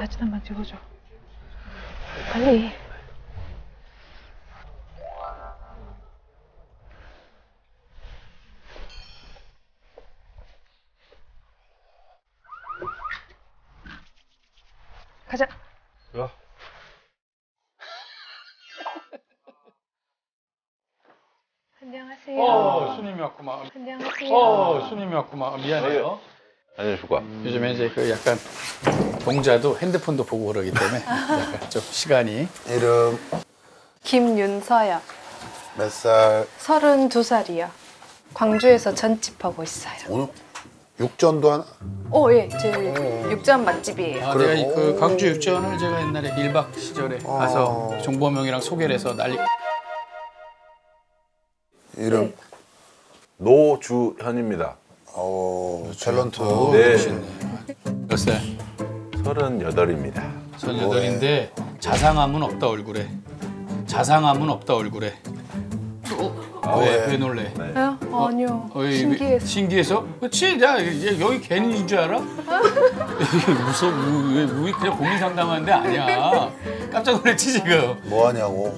사진 한번 찍어줘. 빨리. 가자. 좋아. 안녕하세요. 손님이 왔구만. 안녕하세요. 손님이 왔구만. 미안해요. 안녕하십니까. 요즘에 이제 그 약간 동자도 핸드폰도 보고 그러기 때문에 약간 좀 시간이. 이름 김윤서요. 몇 살? 32살이요. 광주에서 전집하고 있어요. 오늘 육전도 하나? 예. 제 육전 맛집이에요. 아, 그래. 내가 그 광주 육전을 제가 옛날에 1박 시절에 가서 종범형이랑 소개를 해서 난리. 이름? 노주현입니다. 탤런트. 네. 몇 살? 38입니다. 38인데 자상함은 없다 얼굴에. 자상함은 없다 얼굴에. 왜 놀래? 네? 아니요. 신기해서. 신기해서? 그렇지. 야, 여기 괜히인 줄 알아? 무서워. 왜 그냥 고민 상담하는데 아니야. 깜짝 놀랐지 지금. 뭐 하냐고.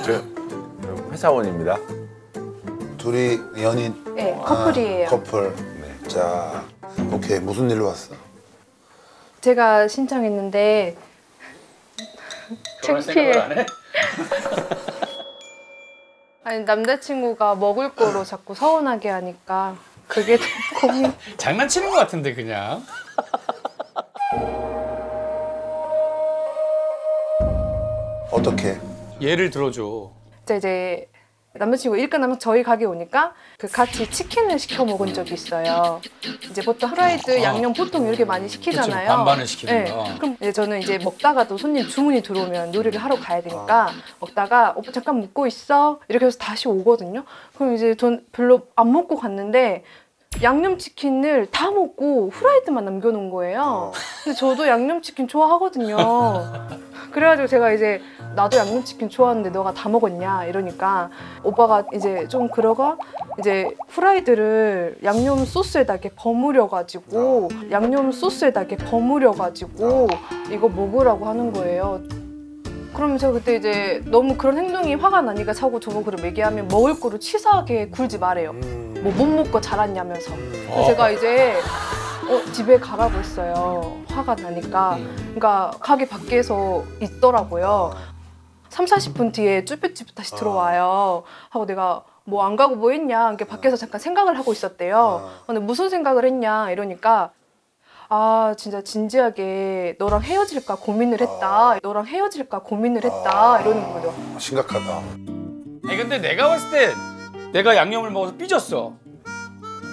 저 회사원입니다. 둘이 연인? 네, 커플이에요. 커플. 네. 자, 오케이. 무슨 일로 왔어? 제가 신청했는데 창피해. 안 해? 아니 남자친구가 먹을 거로 자꾸 서운하게 하니까 그게 좀 고민. 장난치는 것 같은데 그냥. 어떻게? 예를 들어줘. 이제 남자친구 일 끝나면 저희 가게 오니까 그 같이 치킨을 시켜 먹은 적이 있어요. 이제 보통 프라이드 양념 보통 이렇게 많이 시키잖아요. 그치, 반반을 시키는 거. 그럼 이제 저는 이제 먹다가도 손님 주문이 들어오면 요리를 하러 가야 되니까 먹다가 오빠 잠깐 먹고 있어 이렇게 해서 다시 오거든요. 그럼 이제 전 별로 안 먹고 갔는데 양념치킨을 다 먹고 후라이드만 남겨놓은 거예요. 근데 저도 양념치킨 좋아하거든요. 그래가지고 제가 이제 나도 양념치킨 좋아하는데 너가 다 먹었냐 이러니까 오빠가 이제 좀 그러가 이제 후라이드를 양념 소스에다 이렇게 버무려가지고 이거 먹으라고 하는 거예요. 그러면서 그때 이제 너무 그런 행동이 화가 나니까 자꾸 저보고 그런 얘기하면 먹을 거로 치사하게 굴지 말아요. 뭐 못 먹고 자랐냐면서. 그래서 제가 이제 집에 가라고 했어요. 화가 나니까. 그러니까 가게 밖에서 있더라고요. 3, 40분 뒤에 쭈뼛쭈뼛 다시 들어와요. 하고 내가 뭐 안 가고 뭐 했냐. 이렇게 밖에서 잠깐 생각을 하고 있었대요. 근데 무슨 생각을 했냐 이러니까 아 진짜 진지하게 너랑 헤어질까 고민을 했다. 이러는 거죠. 심각하다. 아니 근데 내가 봤을 때 내가 양념을 먹어서 삐졌어.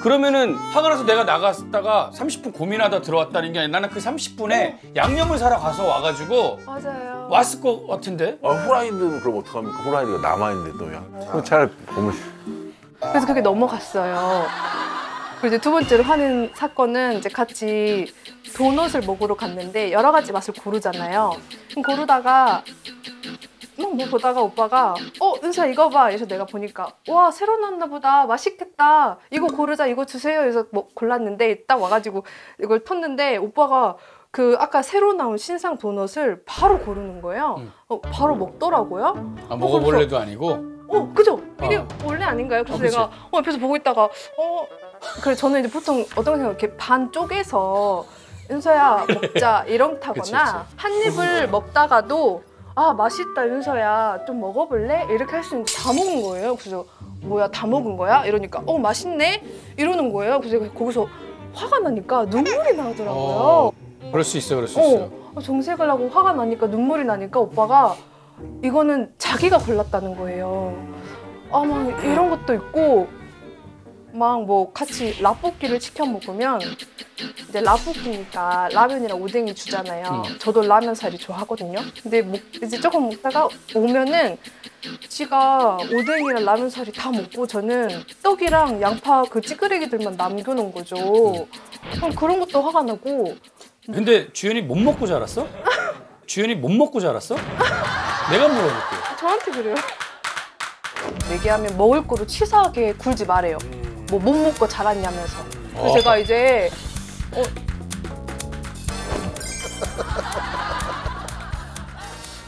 그러면은 화가 나서 내가 나갔다가 30분 고민하다 들어왔다는 게 아니라 나는 그 30분에 양념을 사러 가서 와가지고 맞아요. 왔을 것 같은데? 후라이드는 그럼 어떡합니까? 후라이드가 남아있는데 또요. 그럼 차라리 보면. 그래서 그게 넘어갔어요. 그리고 이제 두 번째로 하는 사건은 이제 같이 도넛을 먹으러 갔는데 여러 가지 맛을 고르잖아요. 그럼 고르다가 뭐 보다가 오빠가 은서야 이거 봐. 그래서 내가 보니까 와 새로 나왔나 보다. 맛있겠다. 이거 고르자. 이거 주세요. 그래서 뭐 골랐는데 딱 와가지고 이걸 텄는데 오빠가 그 아까 새로 나온 신상 도넛을 바로 고르는 거예요. 바로 먹더라고요. 아, 먹어볼래도 아니고? 그죠? 이게 원래 아닌가요? 그래서 내가 옆에서 보고 있다가 그래 저는 이제 보통 어떤 생각 이렇게 반 쪼개서 은서야 먹자 이렇다거나 한 입을 먹다가도 아 맛있다 은서야 좀 먹어볼래? 이렇게 할 수 있는데 다 먹은 거예요. 그래서 뭐야 다 먹은 거야? 이러니까 맛있네? 이러는 거예요. 그래서 제가 거기서 화가 나니까 눈물이 나더라고요. 그럴 수 있어, 그럴 수 있어. 정색을 하고 화가 나니까 눈물이 나니까 오빠가 이거는 자기가 골랐다는 거예요. 막 이런 것도 있고 막 뭐 같이 라볶이를 시켜 먹으면 이제 라볶이니까 라면이랑 오뎅이 주잖아요. 저도 라면 사리 좋아하거든요. 근데 이제 조금 먹다가 오면은 지가 오뎅이랑 라면 사리 다 먹고 저는 떡이랑 양파 그 찌끄레기들만 남겨놓은 거죠. 그런 것도 화가 나고. 근데 주연이 못 먹고 자랐어? 주연이 못 먹고 자랐어? 내가 물어볼게. 저한테 그래요. 얘기하면 먹을 거로 치사하게 굴지 말아요. 뭐 못 먹고 자랐냐면서. 그래서 제가 이제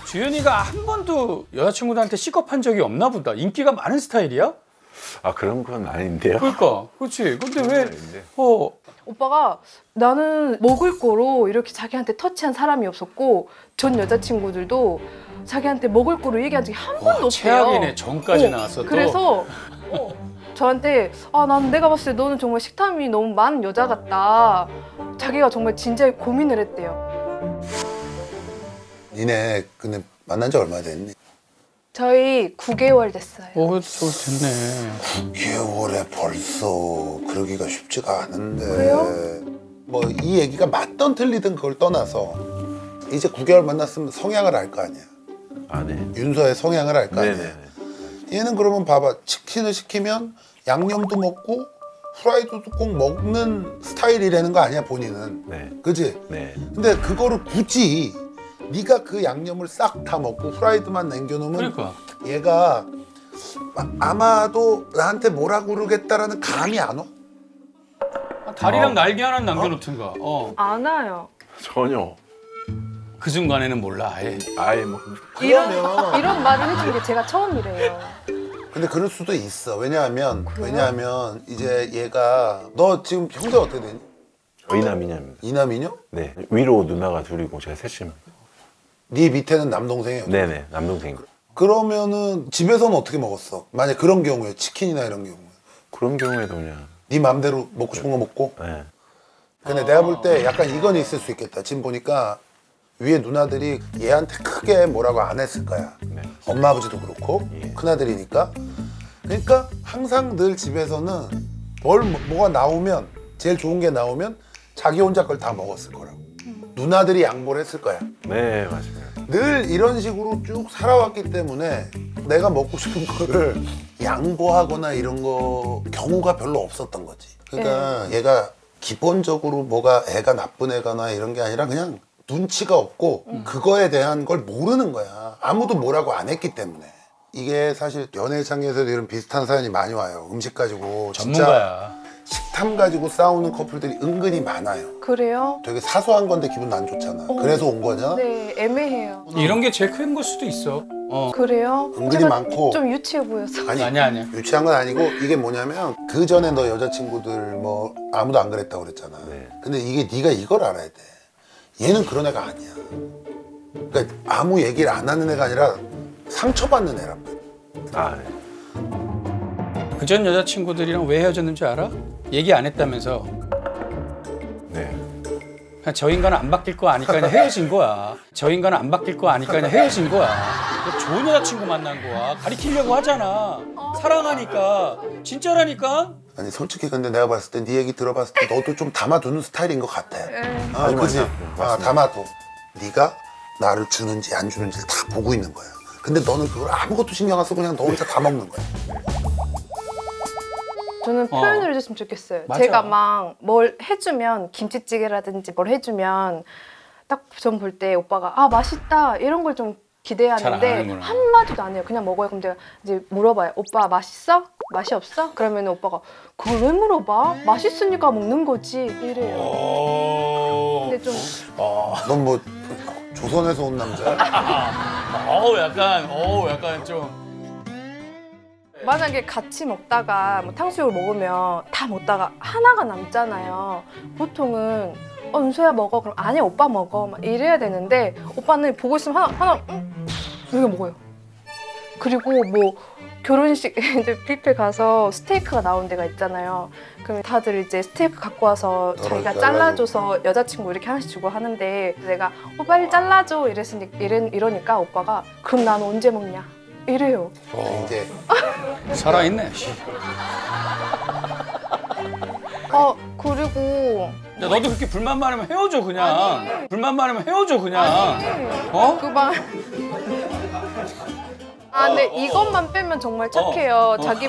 주현이가 한 번도 여자친구들한테 C컵한 적이 없나 보다. 인기가 많은 스타일이야? 아 그런 건 아닌데요. 그러니까, 그렇지. 근데 왜? 아닌데. 오빠가 나는 먹을 거로 이렇게 자기한테 터치한 사람이 없었고 전 여자친구들도 자기한테 먹을 거로 얘기한 적이 한 번도 없어요. 최악이네. 전까지 나왔어. 또. 그래서 저한테 난 내가 봤을 때 너는 정말 식탐이 너무 많은 여자 같다. 자기가 정말 진지하게 고민을 했대요. 니네 근데 만난 지 얼마 됐니? 저희 9개월 됐어요. 저 됐네. 9개월에 벌써 그러기가 쉽지가 않은데. 그래요? 뭐 이 얘기가 맞던 틀리든 그걸 떠나서 이제 9개월 만났으면 성향을 알 거 아니야. 아 네. 윤서의 성향을 알 거 아니야. 네네. 얘는 그러면 봐봐. 치킨을 시키면 양념도 먹고 후라이드도 꼭 먹는 스타일이라는 거 아니야 본인은. 네. 그지? 네. 근데 그거를 굳이 네가 그 양념을 싹 다 먹고 후라이드만 남겨놓으면 그러니까. 얘가 아마도 나한테 뭐라 그러겠다라는 감이 안 와? 다리랑 날개 하나 남겨놓든가. 안 와요. 전혀. 그 순간에는 몰라. 아예. 아예 뭐. 이런 말을 해준 게 제가 처음이래요. 근데 그럴 수도 있어. 왜냐하면 이제 얘가 너 지금 형제 어떻게 되니? 저 이남이냐입니다. 이남이녀? 네. 위로 누나가 둘이고 제가 셋입니다. 네 밑에는 남동생이야. 네네. 남동생. 그러면은 집에서는 어떻게 먹었어? 만약 그런 경우에 치킨이나 이런 경우에 그런 경우에도 그냥. 네 맘대로 먹고 싶은 거 먹고. 네. 근데 내가 볼 때 약간 이건 있을 수 있겠다. 지금 보니까 위에 누나들이 얘한테 크게 뭐라고 안 했을 거야. 네. 엄마 아버지도 그렇고 예. 큰아들이니까. 그러니까 항상 늘 집에서는 뭐가 나오면 제일 좋은 게 나오면 자기 혼자 걸 다 먹었을 거라고. 누나들이 양보를 했을 거야. 네 맞습니다. 늘 이런 식으로 쭉 살아왔기 때문에 내가 먹고 싶은 거를 양보하거나 이런 거 경우가 별로 없었던 거지. 그러니까 얘가 기본적으로 뭐가 애가 나쁜 애거나 이런 게 아니라 그냥 눈치가 없고 그거에 대한 걸 모르는 거야. 아무도 뭐라고 안 했기 때문에. 이게 사실 연애장에서도 이런 비슷한 사연이 많이 와요. 음식 가지고 진짜 전문가야. 식탐 가지고 싸우는 커플들이 은근히 많아요. 그래요? 되게 사소한 건데 기분 안 좋잖아. 그래서 온 거냐? 네, 애매해요. 이런 게 제일 큰 걸 수도 있어. 그래요? 은근히 제가 많고. 좀 유치해 보여서. 아니야. 유치한 건 아니고 이게 뭐냐면 그 전에 너 여자친구들 뭐 아무도 안 그랬다고 그랬잖아. 네. 근데 이게 네가 이걸 알아야 돼. 얘는 그런 애가 아니야. 그러니까 아무 얘기를 안 하는 애가 아니라 상처받는 애란 말이야. 아 네. 그전 여자친구들이랑 왜 헤어졌는지 알아? 얘기 안 했다면서. 네. 그냥 저 인간은 안 바뀔 거 아니까 그냥 헤어진 거야. 저 인간은 안 바뀔 거 아니까 그냥 헤어진 거야. 좋은 여자친구 만난 거야. 가리키려고 하잖아. 사랑하니까. 진짜라니까. 아니 솔직히 근데 내가 봤을 때 네 얘기 들어봤을 때 너도 좀 담아두는 스타일인 것 같아. 아, 아니, 그지? 맞습니다. 아, 담아둬. 네가 나를 주는지 안 주는지를 다 보고 있는 거야. 근데 너는 그걸 아무것도 신경 안 쓰고 그냥 너 혼자 다 먹는 거야. 저는 표현을 해줬으면 좋겠어요. 맞아. 제가 막 뭘 해주면 김치찌개라든지 뭘 해주면 딱 전 볼 때 오빠가 맛있다 이런 걸 좀 잘안 기대하는데 하는구나. 한마디도 안 해요. 그냥 먹어요. 그럼 제가 이제 물어봐요. 오빠 맛있어? 맛이 없어? 그러면 오빠가 그걸 왜 물어봐? 맛있으니까 먹는 거지 이래요. 근데 좀 넌 뭐 조선에서 온 남자야? 약간 좀. 만약에 같이 먹다가 뭐 탕수육을 먹으면 다 먹다가 하나가 남잖아요. 보통은 은서야 먹어. 그럼 아니야 오빠 먹어. 막 이래야 되는데 오빠는 보고 있으면 하나 이거 먹어요. 그리고 뭐 결혼식 이제 뷔페 가서 스테이크가 나온 데가 있잖아요. 그럼 다들 이제 스테이크 갖고 와서 자기가 잘라줘서 여자친구 이렇게 하나씩 주고 하는데 내가 빨리 잘라줘 이러니까 오빠가 그럼 난 언제 먹냐 이래요. 이제 살아있네. 그리고 야, 너도 그렇게 불만 많으면 헤어져 그냥. 불만 많으면 헤어져 그냥. 그만. 근데 이것만 빼면 정말 착해요. 자기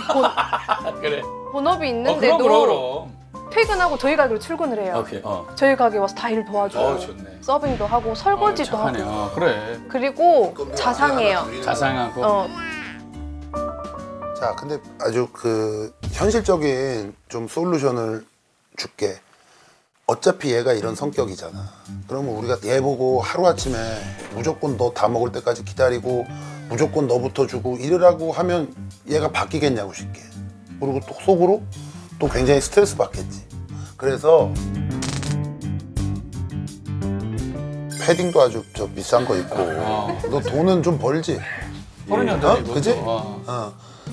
그래. 본업이 있는데도 그럼. 퇴근하고 저희 가게로 출근을 해요. 오케이. 저희 가게 와서 다 일 도와줘요. 좋네. 서빙도 하고 설거지도 착하네. 하고. 그래. 그리고 자상해요. 자상하고. 자, 근데 아주 그 현실적인 좀 솔루션을 줄게. 어차피 얘가 이런 성격이잖아. 그러면 우리가 얘 보고 하루아침에 무조건 너 다 먹을 때까지 기다리고 무조건 너부터 주고 이러라고 하면 얘가 바뀌겠냐고 쉽게. 그리고 또 속으로 또 굉장히 스트레스 받겠지. 그래서 패딩도 아주 저 비싼 거 입고 너 돈은 좀 벌지? 38 그지?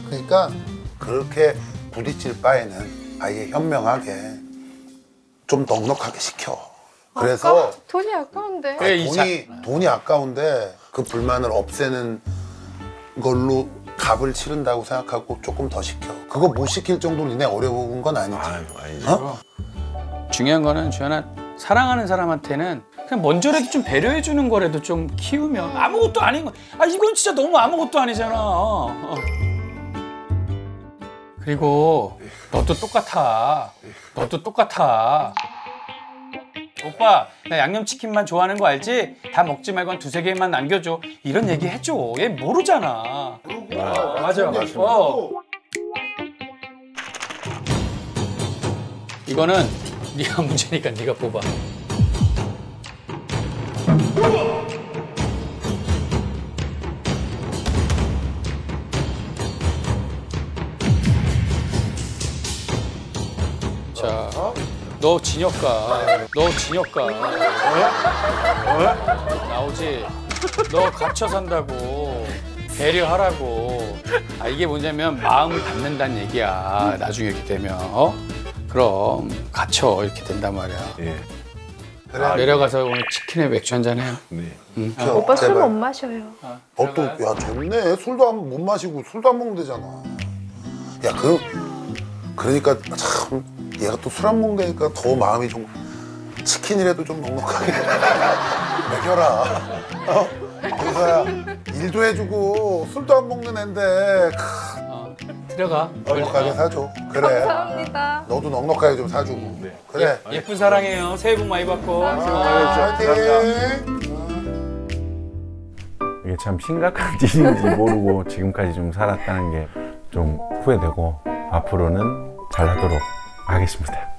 그러니까 그렇게 부딪힐 바에는 아예 현명하게 좀 넉넉하게 시켜. 그래서 돈이 아까운데. 그래, 이 돈이 아까운데 그 불만을 없애는 걸로 값을 치른다고 생각하고 조금 더 시켜. 그거 못 시킬 정도로 니네 어려운 건 아니지. 아유, 아니지. 어? 중요한 거는 주연아, 사랑하는 사람한테는 그냥 먼저라도 좀 배려해 주는 거라도 좀 키우면 아무것도 아닌 거. 아 이건 진짜 너무 아무것도 아니잖아. 그리고 너도 똑같아. 너도 똑같아. 오빠 나 양념치킨만 좋아하는 거 알지? 다 먹지 말고 한 2-3개만 남겨줘. 이런 얘기 해줘. 얘 모르잖아. 맞아. 이거는 네가 문제니까 네가 뽑아. 자, 너 진혁 가. 너 진혁 가. 나오지? 너 갇혀 산다고. 배려하라고. 아, 이게 뭐냐면 마음을 닫는다는 얘기야. 나중에 이렇게 되면. 그럼 갇혀 이렇게 된단 말이야. 예. 그래. 내려가서 오늘 치킨에 맥주 한잔 해요. 네. 오빠 술 제발. 못 마셔요. 또, 야, 좋네. 술도 못 마시고 술도 안 먹으면 되잖아. 야, 그러니까 참, 얘가 또 술 안 먹으니까 더 마음이 좀, 치킨이라도 좀 넉넉하게 먹여라. 그래서야 일도 해주고 술도 안 먹는 앤데 들어가. 넉넉하게 사줘. 그래. 감사합니다. 너도 넉넉하게 좀 사주고. 그래. 예쁜 사랑해요. 새해 복 많이 받고. 파이팅! 이게 참 심각한 일인지 모르고 지금까지 좀 살았다는 게 좀 후회되고 앞으로는 잘하도록 하겠습니다.